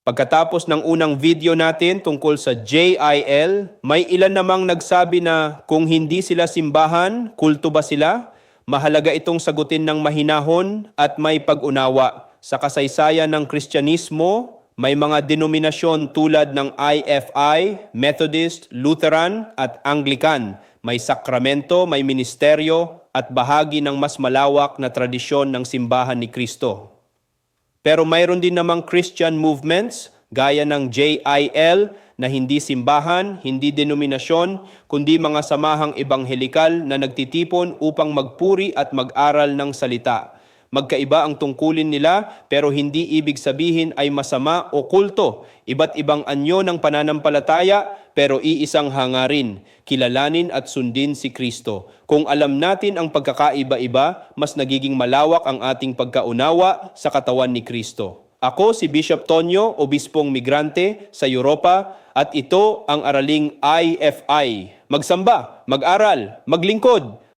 Pagkatapos ng unang video natin tungkol sa JIL, may ilan namang nagsabi na kung hindi sila simbahan, kulto ba sila? Mahalaga itong sagutin ng mahinahon at may pag-unawa. Sa kasaysayan ng Kristyanismo, may mga denominasyon tulad ng IFI, Methodist, Lutheran at Anglican. May sakramento, may ministeryo at bahagi ng mas malawak na tradisyon ng simbahan ni Kristo. Pero mayroon din namang Christian movements gaya ng JIL na hindi simbahan, hindi denominasyon, kundi mga samahang ebanghelikal na nagtitipon upang magpuri at mag-aral ng salita. Magkaiba ang tungkulin nila pero hindi ibig sabihin ay masama o kulto. Iba't ibang anyo ng pananampalataya pero iisang hangarin, kilalanin at sundin si Kristo. Kung alam natin ang pagkakaiba-iba, mas nagiging malawak ang ating pagkaunawa sa katawan ni Kristo. Ako si Bishop Tonyo, obispong migrante sa Europa at ito ang araling IFI. Magsamba, mag-aral, maglingkod.